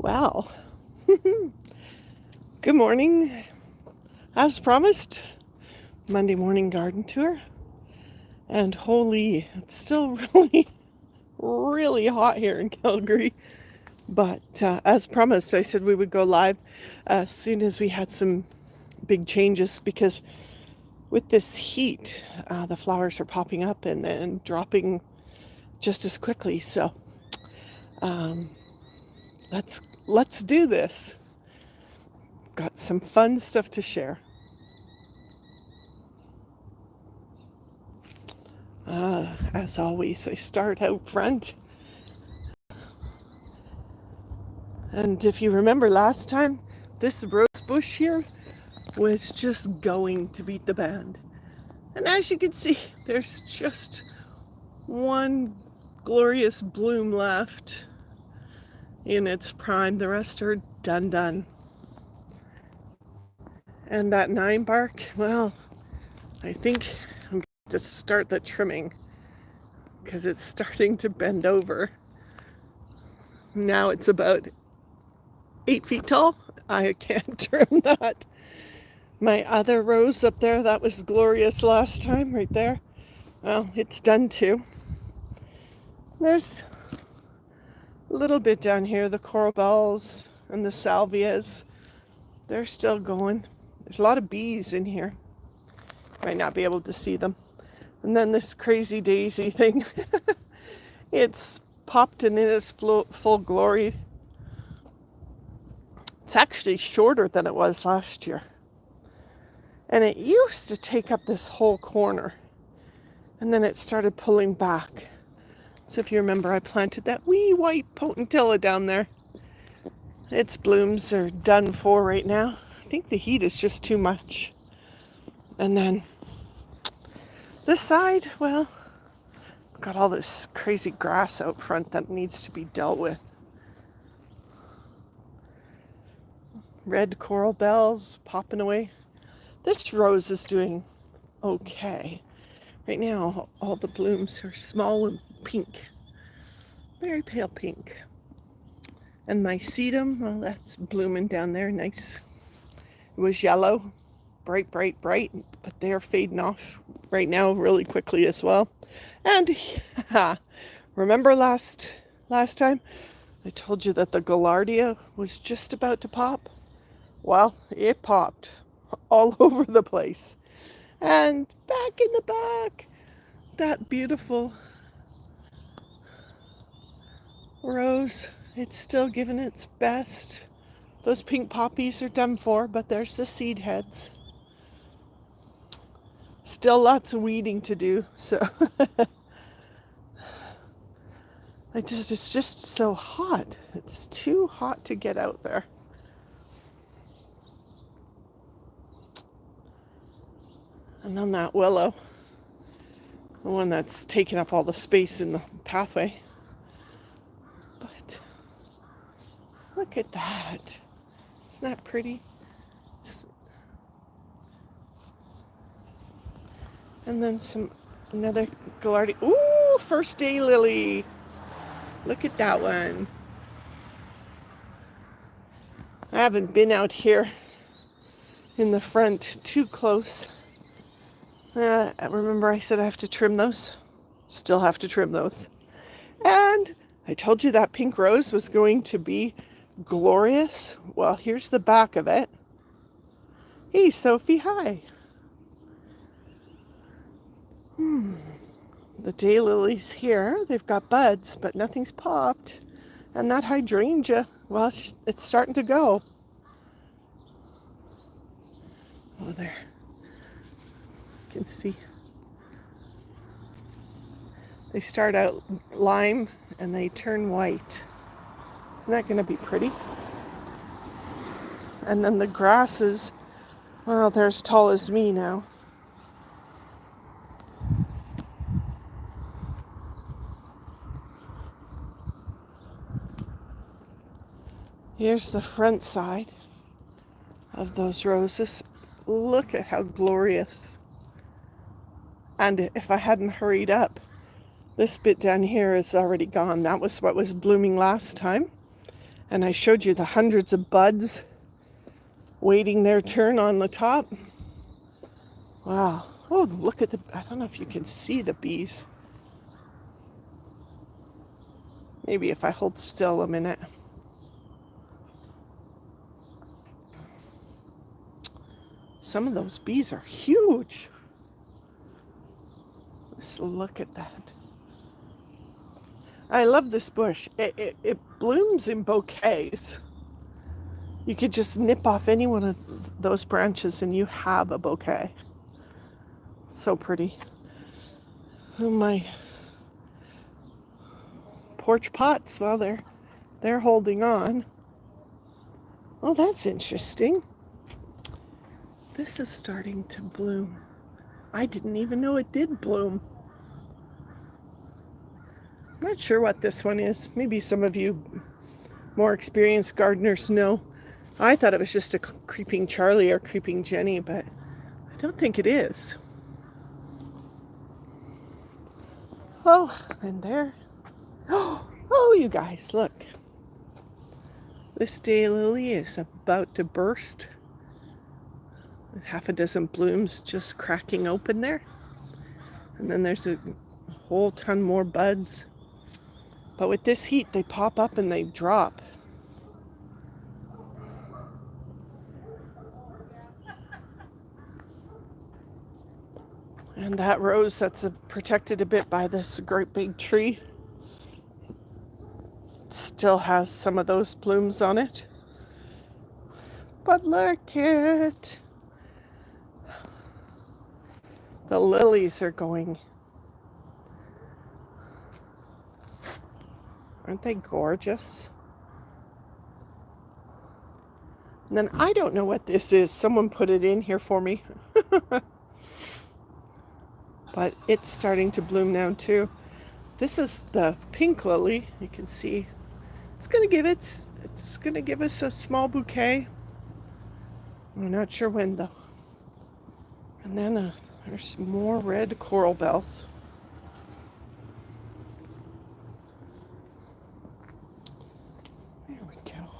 Well, good morning. As promised, Monday morning garden tour. And holy, it's still really hot here in Calgary. But as promised, I said we would go live as soon as we had some big changes because with this heat, the flowers are popping up and then dropping just as quickly. So um, let's do this. Got some fun stuff to share. As always, I start out front. And if you remember last time, this rose bush here was just going to beat the band. And as you can see, there's just one glorious bloom left in its prime. The rest are done. And that 9 bark, well, I think I'm going to start the trimming because it's starting to bend over. Now it's about 8 feet tall. I can't trim that. My other rose up there, that was glorious last time, right there. Well, it's done too. There's a little bit down here, the coral bells and the salvias. They're still going. There's a lot of bees in here. Might not be able to see them. And then this crazy daisy thing. It's popped in its full glory. It's actually shorter than it was last year. And it used to take up this whole corner. And then it started pulling back. So if you remember, I planted that wee white potentilla down there. Its blooms are done for right now. I think the heat is just too much. And then this side, well, got all this crazy grass out front that needs to be dealt with. Red coral bells popping away. This rose is doing okay. Right now, all the blooms are small and pink. Very pale pink. And my sedum, well, that's blooming down there. Nice. It was yellow, bright, but they're fading off right now really quickly as well. And remember last time I told you that the Gaillardia was just about to pop? Well, it popped all over the place. And back in the back, that beautiful rose, it's still giving its best. Those pink poppies are done for, but there's the seed heads. Still lots of weeding to do, so it's just so hot. It's too hot to get out there. And then that willow, the one that's taking up all the space in the pathway. But look at that. Isn't that pretty? And then another Gaillardia. Ooh, first day lily. Look at that one. I haven't been out here in the front too close. Remember I said I have to trim those? Still have to trim those. And I told you that pink rose was going to be glorious. Well, here's the back of it. Hey, Sophie, hi. The daylilies here, they've got buds, but nothing's popped. And that hydrangea, well, it's starting to go. Oh, there. You can see. They start out lime and they turn white. Isn't that going to be pretty? And then the grasses, well, they're as tall as me now. Here's the front side of those roses. Look at how glorious. And if I hadn't hurried up, this bit down here is already gone. That was what was blooming last time. And I showed you the hundreds of buds waiting their turn on the top. Wow. Oh, look at I don't know if you can see the bees. Maybe if I hold still a minute. Some of those bees are huge. Let's look at that. I love this bush. It blooms in bouquets. You could just nip off any one of those branches and you have a bouquet. So pretty. Oh, my porch pots, well, they're holding on. Oh, that's interesting. This is starting to bloom. I didn't even know it did bloom. I'm not sure what this one is. Maybe some of you more experienced gardeners know. I thought it was just a creeping Charlie or creeping Jenny, but I don't think it is. Oh, and there. Oh, you guys, look. This daylily is about to burst. Half a dozen blooms just cracking open there. And then there's a whole ton more buds. But with this heat, they pop up and they drop. And that rose that's protected a bit by this great big tree still has some of those blooms on it. But look at the lilies are going. Aren't they gorgeous? And then I don't know what this is. Someone put it in here for me. But it's starting to bloom now too. This is the pink lily. You can see it's going to give us a small bouquet. I'm not sure when though. And then there's more red coral bells. There we go.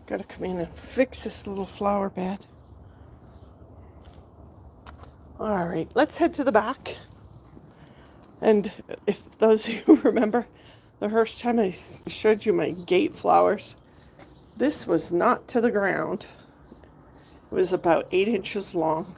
Got to come in and fix this little flower bed. All right, let's head to the back. And if those of you remember the first time I showed you my gate flowers, this was not to the ground. It was about 8 inches long,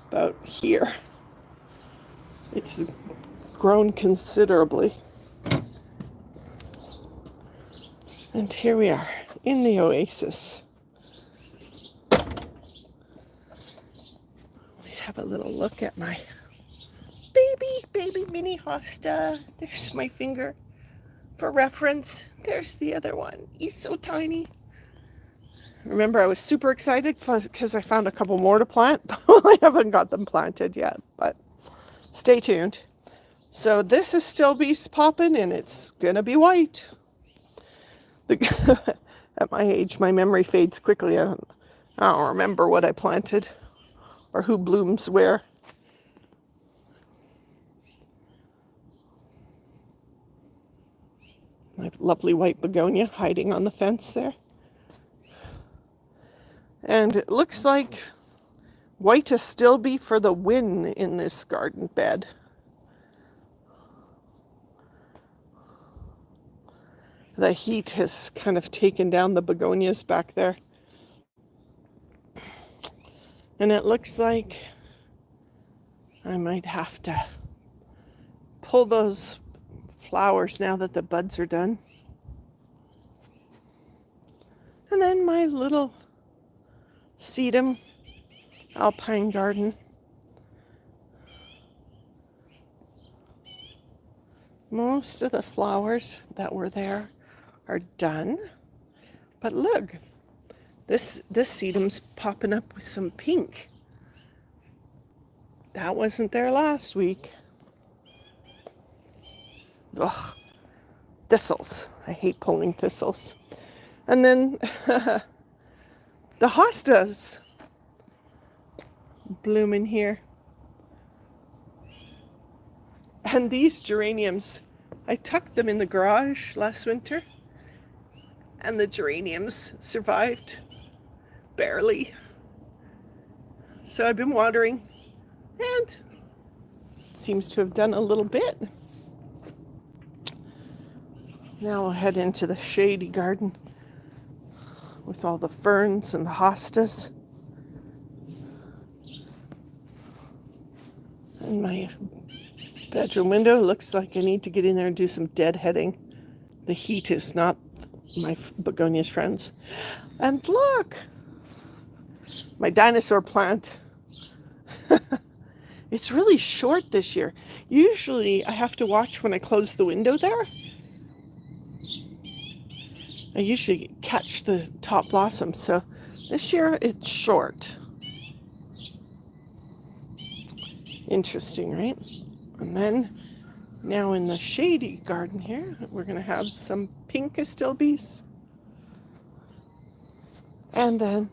about here. It's grown considerably. And here we are in the oasis. We have a little look at my baby mini hosta. There's my finger for reference. There's the other one. He's so tiny. Remember, I was super excited because I found a couple more to plant. I haven't got them planted yet, but stay tuned. So this is still bees popping, and it's gonna be white. At my age, my memory fades quickly. I don't remember what I planted or who blooms where. My lovely white begonia hiding on the fence there. And it looks like white to still be for the win in this garden bed. The heat has kind of taken down the begonias back there. And it looks like I might have to pull those flowers now that the buds are done. And then my little sedum alpine garden. Most of the flowers that were there are done. But look, this sedum's popping up with some pink. That wasn't there last week. Ugh, thistles. I hate pulling thistles. And then the hostas blooming here. And these geraniums, I tucked them in the garage last winter. And the geraniums survived, barely. So I've been watering, and it seems to have done a little bit. Now we'll head into the shady garden with all the ferns and the hostas. And my bedroom window looks like I need to get in there and do some deadheading. The heat is not my begonias friends. And look, my dinosaur plant. It's really short this year. Usually I have to watch when I close the window there. I usually catch the top blossoms, so this year it's short. Interesting, right? And then now in the shady garden here, we're going to have some pink astilbes. And then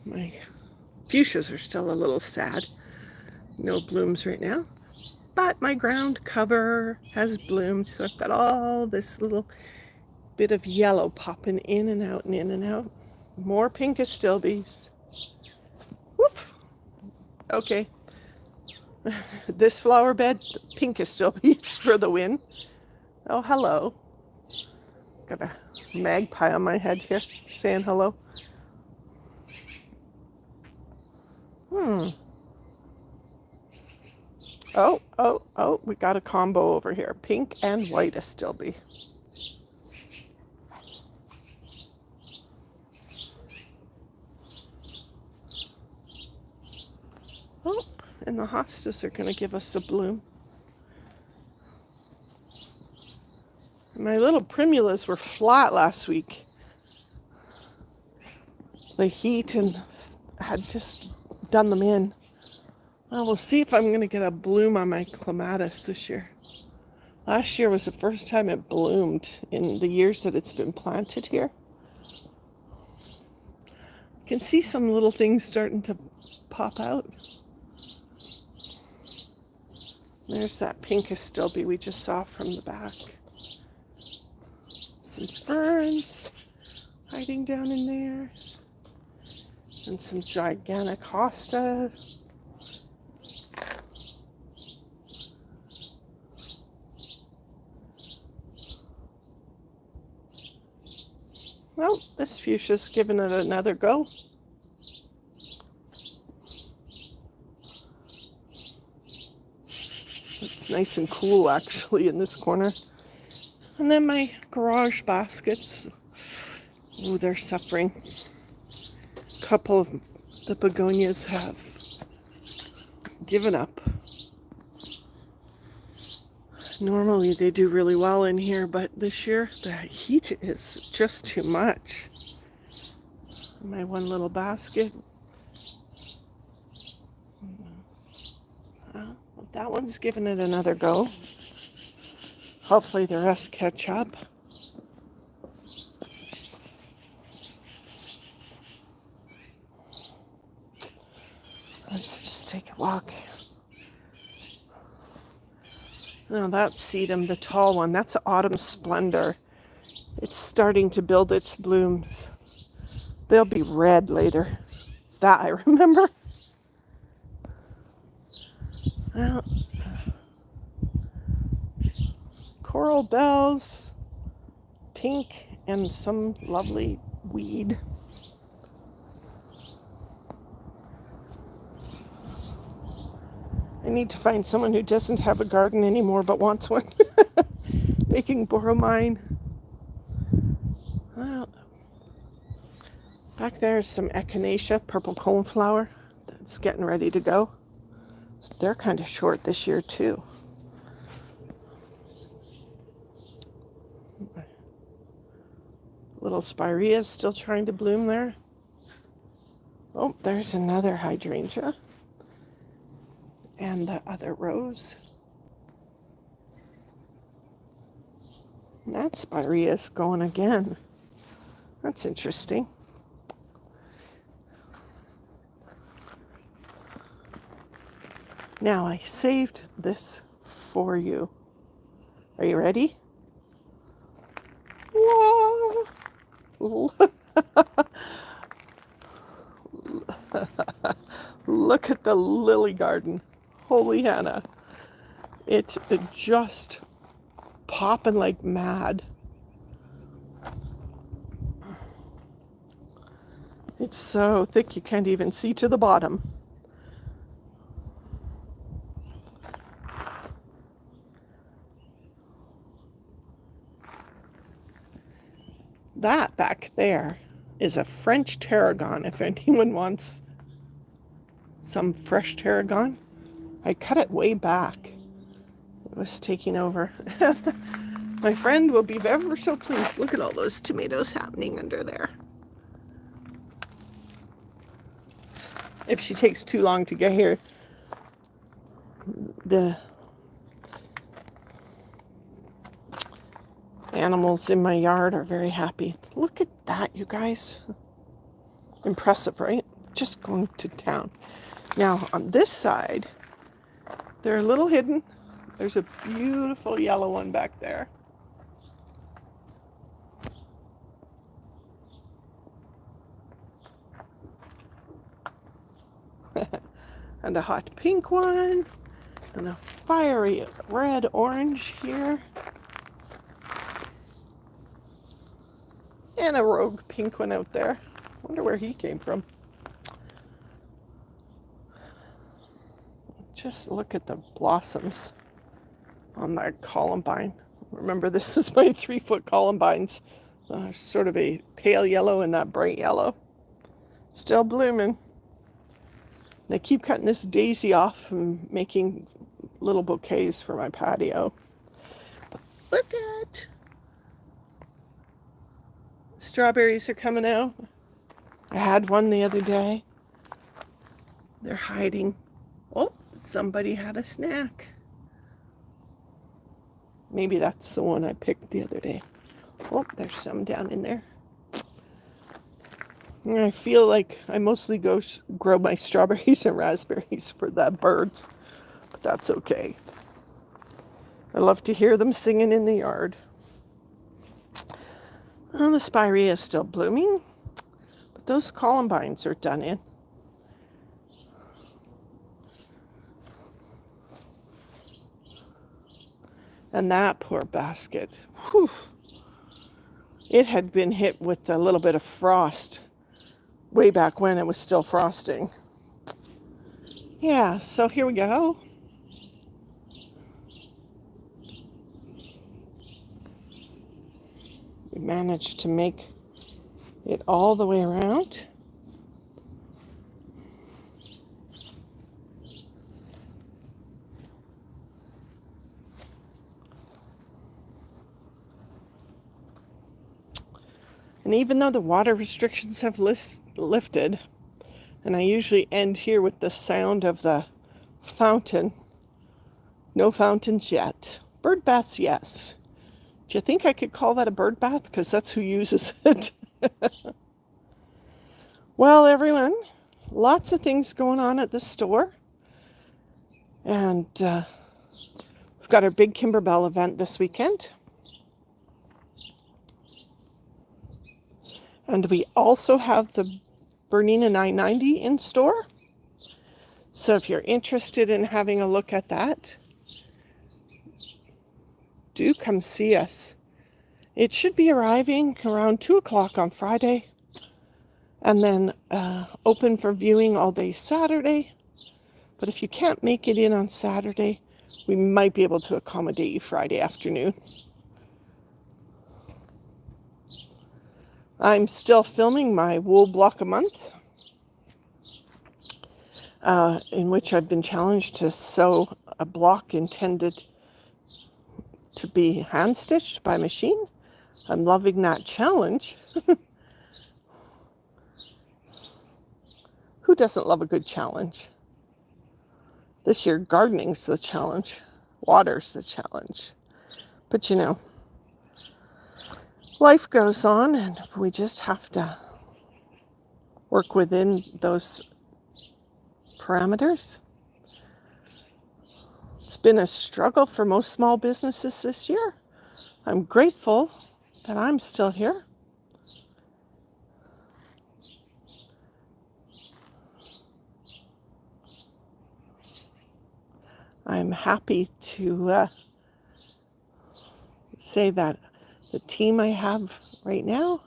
my fuchsias are still a little sad. No blooms right now. But my ground cover has bloomed, so I've got all this little bit of yellow popping in and out and in and out. More pink astilbes. Woof! Okay. This flower bed, pink astilbes for the win. Oh, hello. Got a magpie on my head here saying hello. Oh, we got a combo over here. Pink and white astilbe. Oh, and the hostas are going to give us a bloom. My little primulas were flat last week. The heat and had just done them in. Well, we'll see if I'm going to get a bloom on my clematis this year. Last year was the first time it bloomed in the years that it's been planted here. You can see some little things starting to pop out. There's that pink astilbe we just saw from the back. Some ferns hiding down in there. And some gigantic hosta. Well, this fuchsia's giving it another go. It's nice and cool actually in this corner. And then my garage baskets. Oh, they're suffering. A couple of the begonias have given up. Normally they do really well in here, but this year the heat is just too much. My one little basket. That one's giving it another go. Hopefully the rest catch up. Let's just take a walk. Now that's sedum, the tall one. That's Autumn Splendor. It's starting to build its blooms. They'll be red later. That I remember. Well, coral bells, pink, and some lovely weed. I need to find someone who doesn't have a garden anymore but wants one. They can borrow mine. Well, back there is some echinacea, purple coneflower, that's getting ready to go. They're kind of short this year too. Little spirea is still trying to bloom there. Oh, there's another hydrangea. And the other rose. And that spirea is going again. That's interesting. Now I saved this for you. Are you ready? Look at the lily garden. Holy Hannah. It just popping like mad. It's so thick you can't even see to the bottom. That back there is a French tarragon, if anyone wants some fresh tarragon. I cut it way back. It was taking over. My friend will be ever so pleased. Look at all those tomatoes happening under there. If she takes too long to get here, the animals in my yard are very happy. Look at that, you guys. Impressive, right? Just going to town. Now, on this side, they're a little hidden. There's a beautiful yellow one back there. And a hot pink one. And a fiery red orange here. And a rogue pink one out there. Wonder where he came from. Just look at the blossoms on that columbine. Remember, this is my 3-foot columbines. Sort of a pale yellow and that bright yellow. Still blooming. They keep cutting this daisy off and making little bouquets for my patio. But look at, strawberries are coming out. I had one the other day. They're hiding. Oh, somebody had a snack. Maybe that's the one I picked the other day. Oh, there's some down in there. And I feel like I mostly go grow my strawberries and raspberries for the birds, but that's okay. I love to hear them singing in the yard. And the spirea is still blooming, but those columbines are done in. And that poor basket, whew, it had been hit with a little bit of frost way back when it was still frosting. Yeah, so here we go. We managed to make it all the way around. And even though the water restrictions have lifted, and I usually end here with the sound of the fountain, no fountains yet. Bird baths, yes. Do you think I could call that a bird bath? Because that's who uses it. Well, everyone, lots of things going on at the store. And we've got our big Kimberbell event this weekend. And we also have the Bernina 990 in store. So if you're interested in having a look at that, do come see us. It should be arriving around 2 o'clock on Friday, and then open for viewing all day Saturday. But if you can't make it in on Saturday, we might be able to accommodate you Friday afternoon. I'm still filming my wool block a month, in which I've been challenged to sew a block intended to be hand stitched by machine. I'm loving that challenge. Who doesn't love a good challenge? This year, gardening's the challenge. Water's the challenge. But you know, life goes on, and we just have to work within those parameters. It's been a struggle for most small businesses this year. I'm grateful that I'm still here. I'm happy to say that the team I have right now,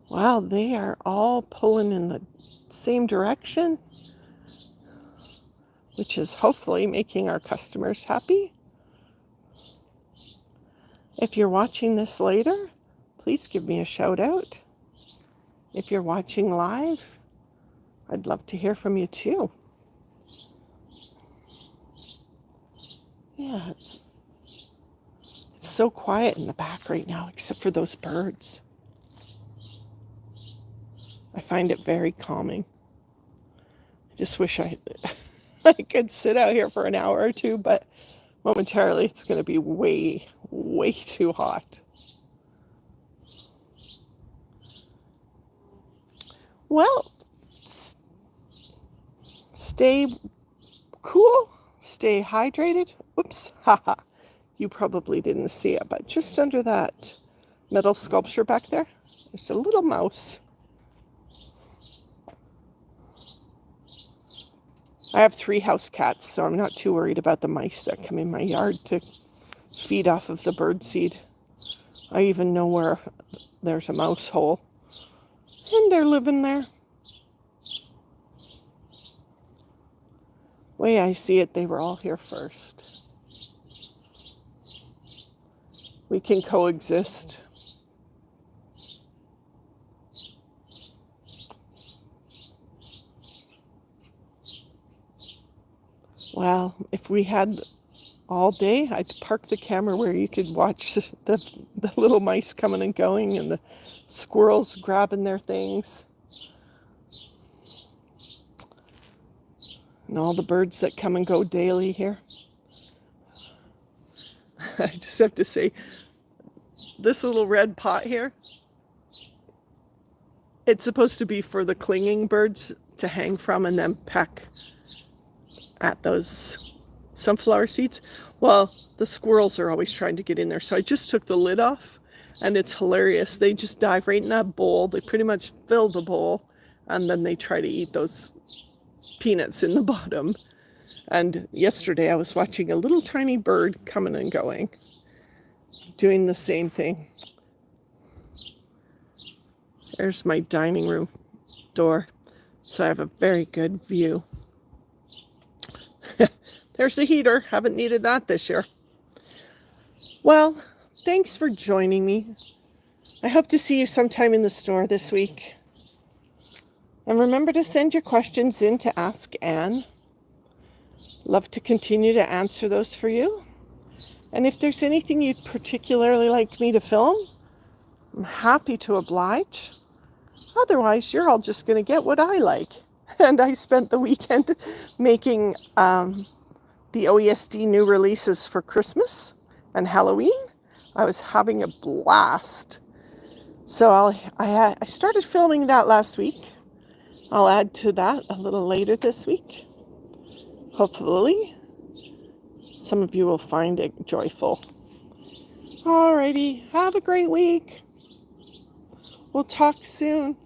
wow, they are all pulling in the same direction, which is hopefully making our customers happy. If you're watching this later, please give me a shout out. If you're watching live, I'd love to hear from you too. Yeah, it's so quiet in the back right now, except for those birds. I find it very calming. I just wish I could sit out here for an hour or two, but momentarily it's going to be way, way too hot. Well, stay cool, stay hydrated. Oops, haha. You probably didn't see it, but just under that metal sculpture back there, there's a little mouse. I have 3 house cats, so I'm not too worried about the mice that come in my yard to feed off of the bird seed. I even know where there's a mouse hole, and they're living there. Way I see it, they were all here first. We can coexist. Well, if we had all day, I'd park the camera where you could watch the little mice coming and going and the squirrels grabbing their things. And all the birds that come and go daily here. I just have to say, this little red pot here, it's supposed to be for the clinging birds to hang from and then peck at those sunflower seeds. Well, the squirrels are always trying to get in there, so I just took the lid off, and it's hilarious. They just dive right in that bowl. They pretty much fill the bowl, and then they try to eat those peanuts in the bottom. And yesterday I was watching a little tiny bird coming and going, doing the same thing. There's my dining room door, so I have a very good view. There's the heater. Haven't needed that this year. Well, thanks for joining me. I hope to see you sometime in the store this week. And remember to send your questions in to Ask Anne. Love to continue to answer those for you. And if there's anything you'd particularly like me to film, I'm happy to oblige. Otherwise, you're all just going to get what I like. And I spent the weekend making the OESD new releases for Christmas and Halloween. I was having a blast. So I started filming that last week. I'll add to that a little later this week. Hopefully, some of you will find it joyful. Alrighty, have a great week. We'll talk soon.